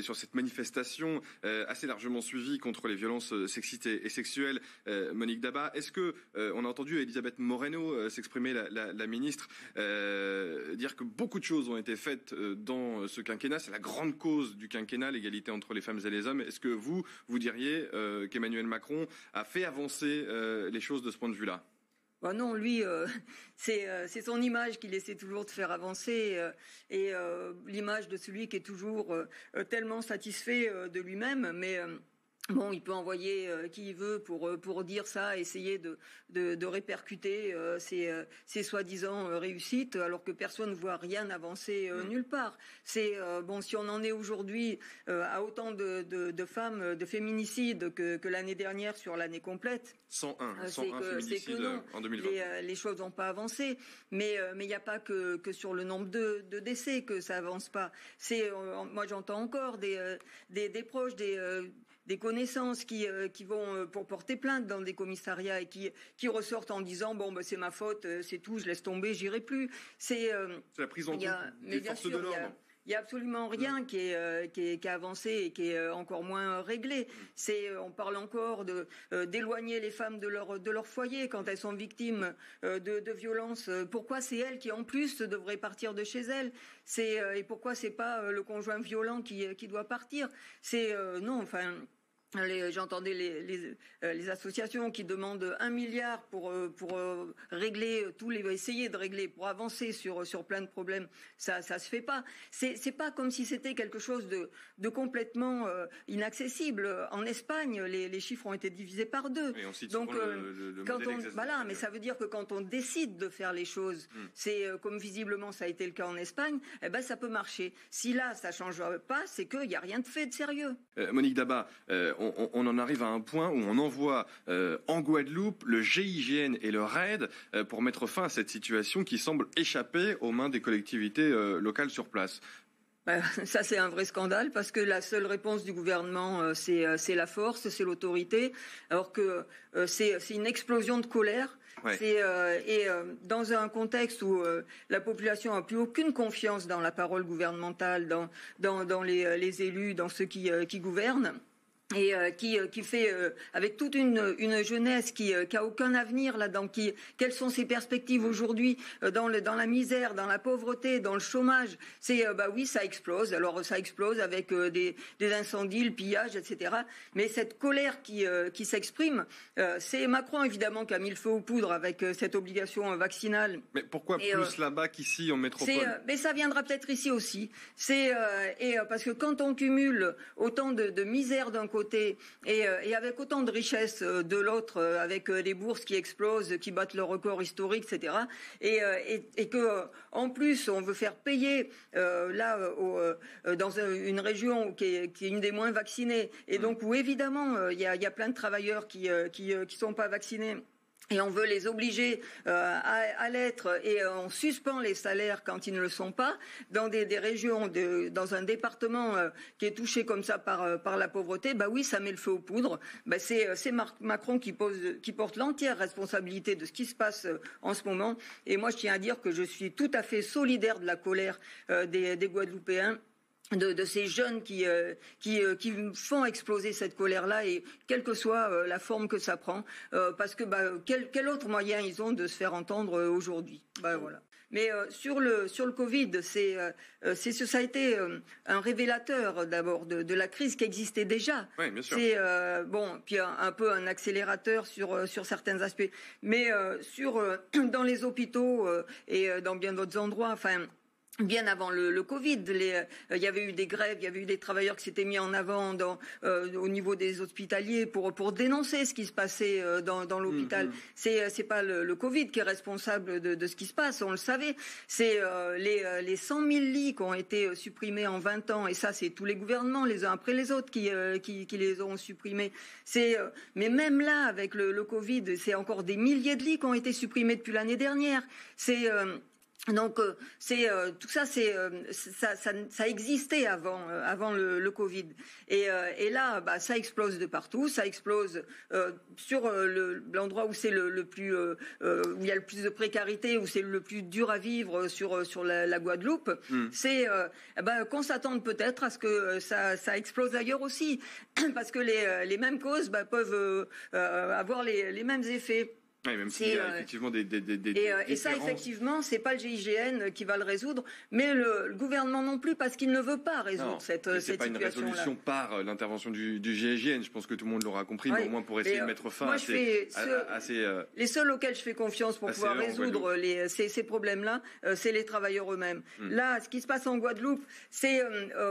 sur cette manifestation assez largement suivie contre les violences sexistes et sexuelles. Monique Daba, est-ce que on a entendu Elisabeth Moreno s'exprimer, la ministre, dire que beaucoup de choses ont été faites dans ce quinquennat. C'est la grande cause du quinquennat, l'égalité entre les femmes et les hommes. Est-ce que vous diriez qu'Emmanuel Macron a fait avancer les choses de ce point de vue-là? Bah non, lui, c'est son image qu'il essaie toujours de faire avancer et l'image de celui qui est toujours tellement satisfait de lui-même, mais bon, il peut envoyer qui il veut pour dire ça, essayer de répercuter ses soi-disant réussites, alors que personne ne voit rien avancer nulle part. C'est bon, si on en est aujourd'hui à autant de femmes, de féminicides que l'année dernière sur l'année complète. 101 féminicides en 2020. Les choses n'ont pas avancé, mais il n'y a pas que sur le nombre de décès que ça avance pas. Moi j'entends encore des proches, des connaissances qui vont pour porter plainte dans des commissariats et qui ressortent en disant bon c'est ma faute, c'est tout, je laisse tomber, j'irai plus. C'est la prise en compte des forces de l'ordre. Il y a absolument rien qui a avancé et qui est encore moins réglé. On parle encore d'éloigner les femmes de leur foyer quand elles sont victimes de violences. Pourquoi c'est elles qui en plus devraient partir de chez elles? Et pourquoi c'est pas le conjoint violent qui doit partir? Non, enfin. J'entendais les associations qui demandent 1 milliard pour régler essayer de régler, pour avancer sur plein de problèmes. Ça se fait pas. C'est pas comme si c'était quelque chose de complètement inaccessible. En Espagne, les chiffres ont été divisés par 2. Donc voilà, mais ça veut dire que quand on décide de faire les choses, c'est comme visiblement ça a été le cas en Espagne, ça peut marcher. Si là ça change pas, c'est qu'il y a rien de fait de sérieux. Monique Daba, on en arrive à un point où on envoie en Guadeloupe le GIGN et le RAID pour mettre fin à cette situation qui semble échapper aux mains des collectivités locales sur place. Ça c'est un vrai scandale parce que la seule réponse du gouvernement c'est la force, c'est l'autorité, alors que c'est une explosion de colère. Ouais. Dans un contexte où la population n'a plus aucune confiance dans la parole gouvernementale, dans les élus, dans ceux qui gouvernent. Et qui fait avec toute une jeunesse qui a aucun avenir là-dedans. Quelles sont ses perspectives aujourd'hui dans la misère, dans la pauvreté, dans le chômage? Oui, ça explose. Alors ça explose avec des incendies, le pillage, etc. Mais cette colère qui s'exprime, c'est Macron évidemment qui a mis le feu aux poudres avec cette obligation vaccinale. Mais pourquoi plus là-bas qu'ici en métropole? Mais ça viendra peut-être ici aussi. Parce que quand on cumule autant de misère d'un côté et avec autant de richesse de l'autre, avec des bourses qui explosent, qui battent le record historique, etc. Et que en plus on veut faire payer dans une région qui est une des moins vaccinées, et donc où évidemment il y a plein de travailleurs qui sont pas vaccinés. Et on veut les obliger à l'être, et on suspend les salaires quand ils ne le sont pas dans des régions, dans un département qui est touché comme ça par la pauvreté. Oui, ça met le feu aux poudres. C'est Macron qui porte l'entière responsabilité de ce qui se passe en ce moment. Et moi, je tiens à dire que je suis tout à fait solidaire de la colère des Guadeloupéens. De ces jeunes qui font exploser cette colère-là, et quelle que soit la forme que ça prend, parce que quel autre moyen ils ont de se faire entendre aujourd'hui. Voilà. Mais sur le Covid, ça a été un révélateur d'abord de la crise qui existait déjà. Oui, bien sûr. Puis un peu un accélérateur sur certains aspects, mais dans les hôpitaux et dans bien d'autres endroits, enfin. Bien avant le Covid, il y avait eu des grèves, il y avait eu des travailleurs qui s'étaient mis en avant au niveau des hospitaliers pour dénoncer ce qui se passait dans l'hôpital. C'est pas le Covid qui est responsable de ce qui se passe, on le savait. C'est les 100 000 lits qui ont été supprimés en 20 ans, et ça c'est tous les gouvernements les uns après les autres qui les ont supprimés. Mais même là avec le Covid, c'est encore des milliers de lits qui ont été supprimés depuis l'année dernière. Donc tout ça, ça existait avant le Covid. Et là, ça explose de partout. Ça explose sur l'endroit où c'est le plus où il y a le plus de précarité, où c'est le plus dur à vivre sur la Guadeloupe. C'est qu'on s'attende peut-être à ce que ça explose ailleurs aussi, parce que les mêmes causes peuvent avoir les mêmes effets. Oui, même s'il y a effectivement des et ça, effectivement, c'est pas le GIGN qui va le résoudre, mais le gouvernement non plus, parce qu'il ne veut pas résoudre cette situation-là. C'est pas une résolution par l'intervention du GIGN. Je pense que tout le monde l'aura compris, mais au moins pour essayer de mettre fin à les seuls auxquels je fais confiance pour pouvoir résoudre ces problèmes-là, c'est les travailleurs eux-mêmes. Là, ce qui se passe en Guadeloupe, c'est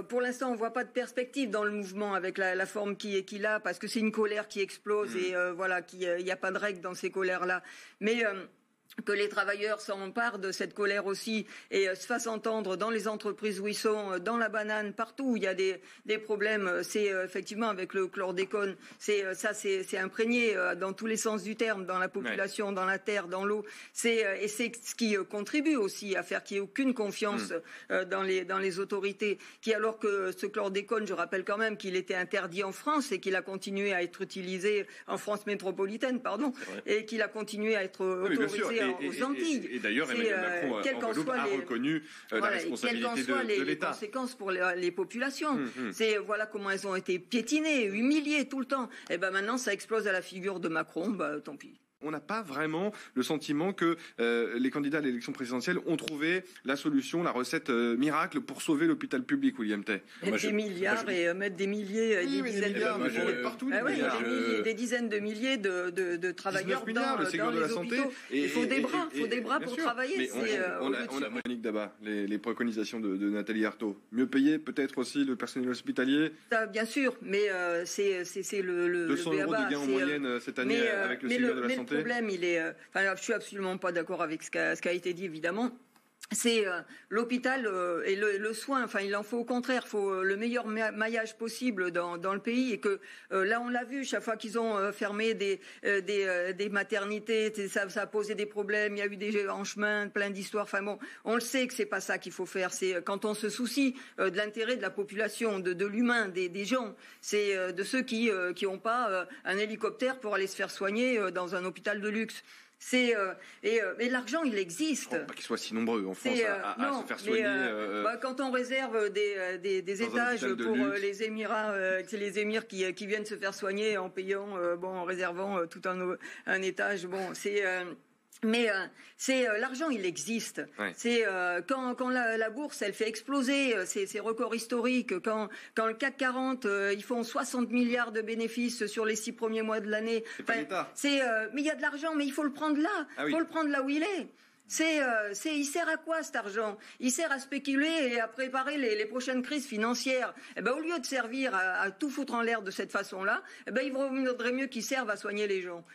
pour l'instant, on voit pas de perspective dans le mouvement avec la forme qu'il a, parce que c'est une colère qui explose et voilà, il n'y a pas de règle dans ces colères là, mais que les travailleurs s'emparent de cette colère aussi et se fassent entendre dans les entreprises où ils sont, dans la banane, partout où il y a des problèmes. C'est effectivement avec le chlordécone, c'est imprégné dans tous les sens du terme, dans la population, dans la terre, dans l'eau. Et c'est ce qui contribue aussi à faire qu'il n'y ait aucune confiance dans les autorités. Alors que ce chlordécone, je rappelle quand même qu'il était interdit en France et qu'il a continué à être utilisé en France métropolitaine, et qu'il a continué à être autorisé aux Antilles. Et d'ailleurs, Emmanuel Macron en Guadeloupe a reconnu la responsabilité de l'État. Les conséquences pour les populations. Voilà comment elles ont été piétinées, humiliées tout le temps. Et maintenant, ça explose à la figure de Macron. Tant pis. On n'a pas vraiment le sentiment que les candidats à l'élection présidentielle ont trouvé la solution, la recette miracle pour sauver l'hôpital public, William Tay. Mettre des milliards et mettre des milliers, des dizaines de milliers. Partout, des dizaines de milliers de travailleurs dans les hôpitaux. Il faut des bras pour travailler. On a Monique Daba, les préconisations de Nathalie Arthaud. Mieux payer peut-être aussi le personnel hospitalier. Ça, bien sûr, mais c'est le 200 € de gain en moyenne cette année avec le Ségur de la santé. Le problème, je suis absolument pas d'accord avec ce qui a été dit, évidemment. C'est l'hôpital et le soin. Il en faut au contraire, faut le meilleur maillage possible dans le pays. Et que là, on l'a vu, chaque fois qu'ils ont fermé des maternités, ça a posé des problèmes. Il y a eu des en chemin, plein d'histoires. On le sait que c'est pas ça qu'il faut faire. C'est quand on se soucie de l'intérêt de la population, de l'humain, des gens. C'est de ceux qui ont pas un hélicoptère pour aller se faire soigner dans un hôpital de luxe. Et l'argent, il existe. Pas qu'ils soient si nombreux en France à se faire soigner. Quand on réserve des étages pour les Émirats, c'est les émirs qui viennent se faire soigner en payant, en réservant tout un étage. Mais l'argent, il existe. Ouais. C'est quand la bourse, elle fait exploser ces records historiques. Quand le CAC 40, ils font 60 milliards de bénéfices sur les 6 premiers mois de l'année. C'est pas l'État. Mais il y a de l'argent, mais il faut le prendre là. Il faut le prendre là où il est. Il sert à quoi cet argent? Il sert à spéculer et à préparer les prochaines crises financières. Au lieu de servir à tout foutre en l'air de cette façon-là, il vaudrait mieux qu'il serve à soigner les gens.